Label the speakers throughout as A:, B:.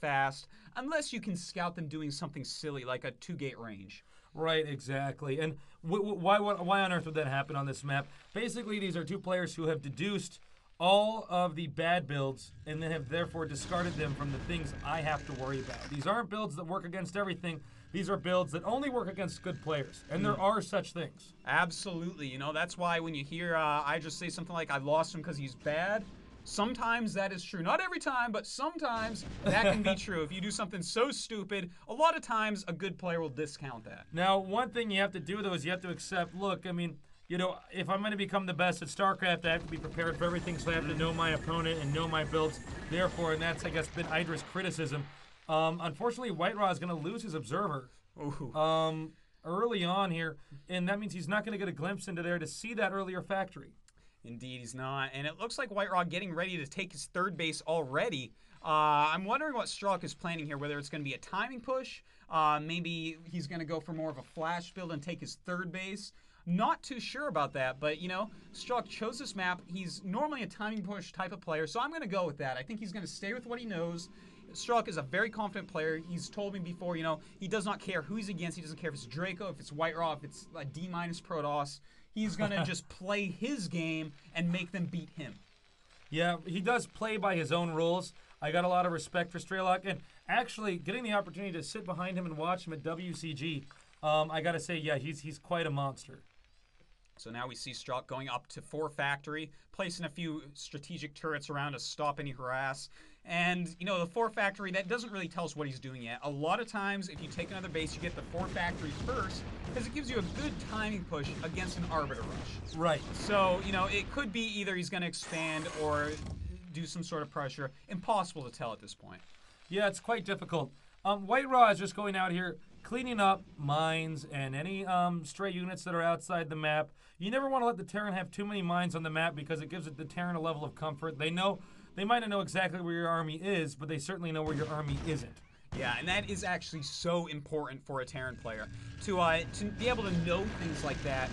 A: fast, unless you can scout them doing something silly like a 2-gate range.
B: Right, exactly. And why on earth would that happen on this map? Basically, these are two players who have deduced all of the bad builds and then have therefore discarded them from the things I have to worry about. These aren't builds that work against everything. These are builds that only work against good players, and there are such things.
A: Absolutely. You know, that's why when you hear I just say something like, I lost him because he's bad, sometimes that is true. Not every time, but sometimes that can be true. If you do something so stupid, a lot of times a good player will discount that.
B: Now, one thing you have to do, though, is you have to accept, look, I mean, you know, if I'm going to become the best at StarCraft, I have to be prepared for everything, so I have to know my opponent and know my builds. Therefore, and that's, I guess, been Idra's criticism. Unfortunately, White Raw is going to lose his observer early on here, and that means he's not going to get a glimpse into there to see that earlier factory.
A: Indeed, he's not. And it looks like White Raw getting ready to take his third base already. I'm wondering what Strelok is planning here, whether it's going to be a timing push. Maybe he's going to go for more of a flash build and take his third base. Not too sure about that, but, you know, Strelok chose this map. He's normally a timing push type of player, so I'm going to go with that. I think he's going to stay with what he knows. Strelok is a very confident player. He's told me before, you know, he does not care who he's against. He doesn't care if it's Draco, if it's White Raw, if it's a D- Protoss. He's going to just play his game and make them beat him.
B: Yeah, he does play by his own rules. I got a lot of respect for Strelok, and actually getting the opportunity to sit behind him and watch him at WCG, I got to say, yeah, he's quite a monster.
A: So now we see Strelok going up to 4 factory, placing a few strategic turrets around to stop any harass. And, you know, the 4 factory, that doesn't really tell us what he's doing yet. A lot of times, if you take another base, you get the 4 factory first, because it gives you a good timing push against an Arbiter Rush.
B: Right.
A: So, you know, it could be either he's going to expand or do some sort of pressure. Impossible to tell at this point.
B: Yeah, it's quite difficult. White Raw is just going out here, cleaning up mines and any stray units that are outside the map. You never want to let the Terran have too many mines on the map because it gives the Terran a level of comfort. They might not know exactly where your army is, but they certainly know where your army isn't.
A: Yeah, and that is actually so important for a Terran player to be able to know things like that.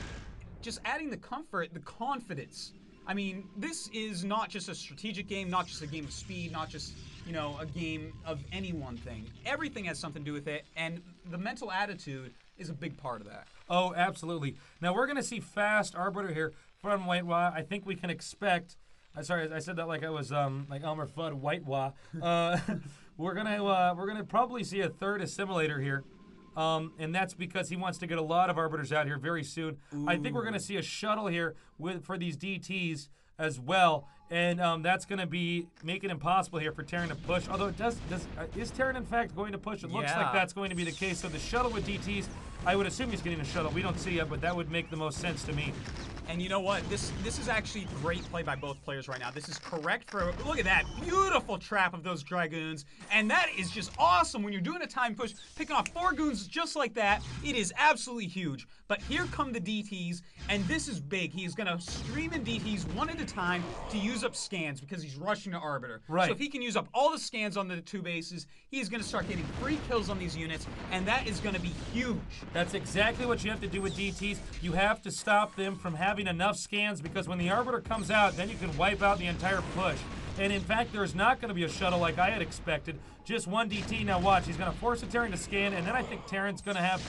A: Just adding the comfort, the confidence. I mean, this is not just a strategic game, not just a game of speed, not just, you know, a game of any one thing. Everything has something to do with it, and the mental attitude is a big part of that.
B: Oh, absolutely. Now, we're going to see fast Arbiter here from White Raw. I think we can expect... Sorry, I said that like I was like Elmer Fudd, White Raw. We're gonna probably see a third assimilator here. And that's because he wants to get a lot of Arbiters out here very soon. Ooh. I think we're going to see a shuttle here for these DTs as well. And that's going to be make it impossible here for Terran to push. Although is Terran in fact going to push? It looks like that's going to be the case. So the shuttle with DTs, I would assume he's getting a shuttle. We don't see it, but that would make the most sense to me.
A: And you know what? This is actually great play by both players right now. This is correct for... Look at that. Beautiful trap of those Dragoons. And that is just awesome when you're doing a time push. Picking off 4 goons just like that. It is absolutely huge. But here come the DTs. And this is big. He is going to stream in DTs one at a time to use up scans because he's rushing to Arbiter.
B: Right.
A: So if he can use up all the scans on the 2 bases, he is going to start getting free kills on these units. And that is going to be huge.
B: That's exactly what you have to do with DTs. You have to stop them from having enough scans because when the Arbiter comes out, then you can wipe out the entire push. And in fact, there's not going to be a shuttle like I had expected. Just 1 DT. Now watch, he's going to force a Terran to scan, and then I think Terran's going to have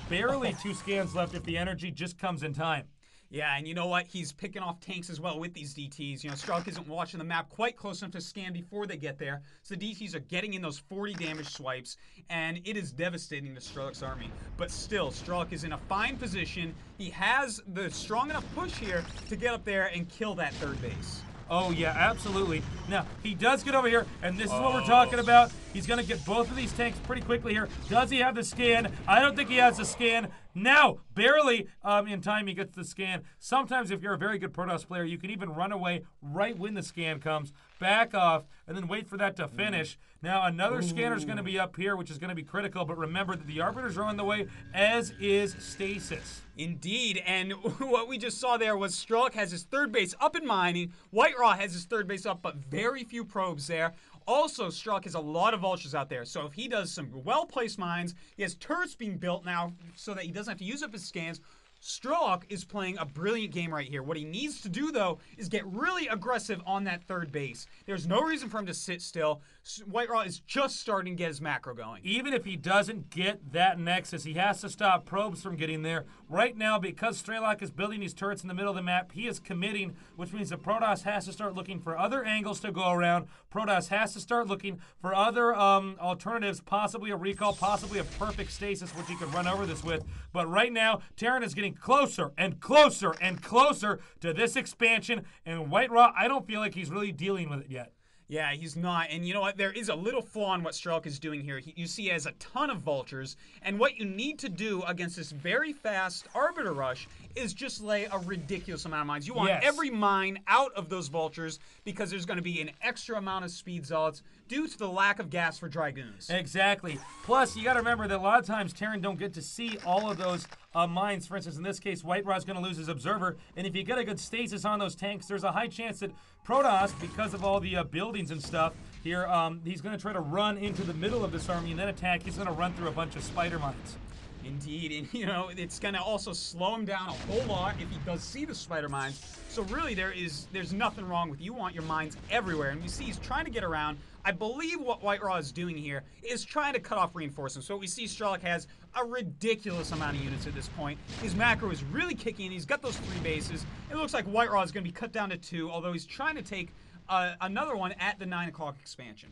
B: barely 2 scans left if the energy just comes in time.
A: Yeah, and you know what? He's picking off tanks as well with these DTs. You know, Strelok isn't watching the map quite close enough to scan before they get there. So the DTs are getting in those 40 damage swipes, and it is devastating to Strelok's army. But still, Strelok is in a fine position. He has the strong enough push here to get up there and kill that 3rd base.
B: Oh, yeah, absolutely. Now, he does get over here, and this is what we're talking about. He's going to get both of these tanks pretty quickly here. Does he have the scan? I don't think he has the scan. Now, barely in time he gets the scan. Sometimes if you're a very good Protoss player, you can even run away right when the scan comes, back off, and then wait for that to finish. Now, another scanner is going to be up here, which is going to be critical, but remember that the Arbiters are on the way, as is Stasis.
A: Indeed, and what we just saw there was Strelok has his 3rd base up in mining, White Raw has his 3rd base up, but very few probes there. Also, Strelok has a lot of vultures out there, so if he does some well-placed mines, he has turrets being built now so that he doesn't have to use up his scans. Strelok is playing a brilliant game right here. What he needs to do, though, is get really aggressive on that third base. There's no reason for him to sit still. White Raw is just starting to get his macro going.
B: Even if he doesn't get that nexus, he has to stop probes from getting there. Right now, because Strelok is building these turrets in the middle of the map, he is committing, which means that Protoss has to start looking for other angles to go around. Protoss has to start looking for other alternatives, possibly a recall, possibly a perfect stasis, which he could run over this with. But right now, Terran is getting closer and closer and closer to this expansion, and White Raw, I don't feel like he's really dealing with it yet.
A: Yeah, he's not. And you know what? There is a little flaw in what Strelok is doing here. You see he has a ton of vultures, and what you need to do against this very fast Arbiter Rush is just lay a ridiculous amount of mines. You want every mine out of those vultures because there's going to be an extra amount of speed zealots due to the lack of gas for Dragoons.
B: Exactly. Plus, you got to remember that a lot of times Terran don't get to see all of those mines. For instance, in this case, White Raw's going to lose his observer, and if you get a good stasis on those tanks, there's a high chance that Protoss, because of all the buildings and stuff here, he's going to try to run into the middle of this army and then attack. He's going to run through a bunch of spider mines.
A: Indeed, and you know, it's going to also slow him down a whole lot if he does see the spider mines. So really, there's nothing wrong with you want your mines everywhere. And you see he's trying to get around. I believe what White Raw is doing here is trying to cut off reinforcements. So what we see Strelok has a ridiculous amount of units at this point. His macro is really kicking. He's got those 3 bases. It looks like White Raw is going to be cut down to 2, although he's trying to take another one at the 9 o'clock expansion.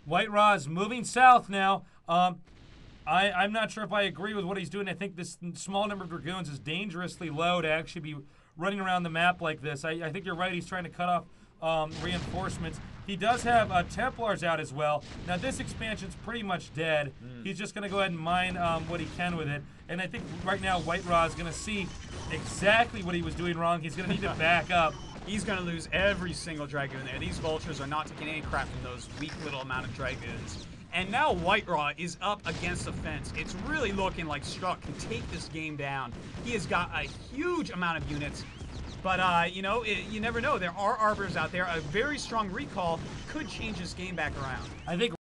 B: White Raw is moving south now. I'm not sure if I agree with what he's doing. I think this small number of Dragoons is dangerously low to actually be running around the map like this. I think you're right. He's trying to cut off reinforcements. He does have Templars out as well. Now, this expansion's pretty much dead. He's just going to go ahead and mine what he can with it. And I think right now White Raw is going to see exactly what he was doing wrong. He's going to need to back up.
A: He's going to lose every single Dragoon there. These vultures are not taking any crap from those weak little amount of Dragoons. And now White Raw is up against the fence. It's really looking like Strelok can take this game down. He has got a huge amount of units. But, you know, you never know. There are Arbiters out there. A very strong recall could change this game back around.
B: I think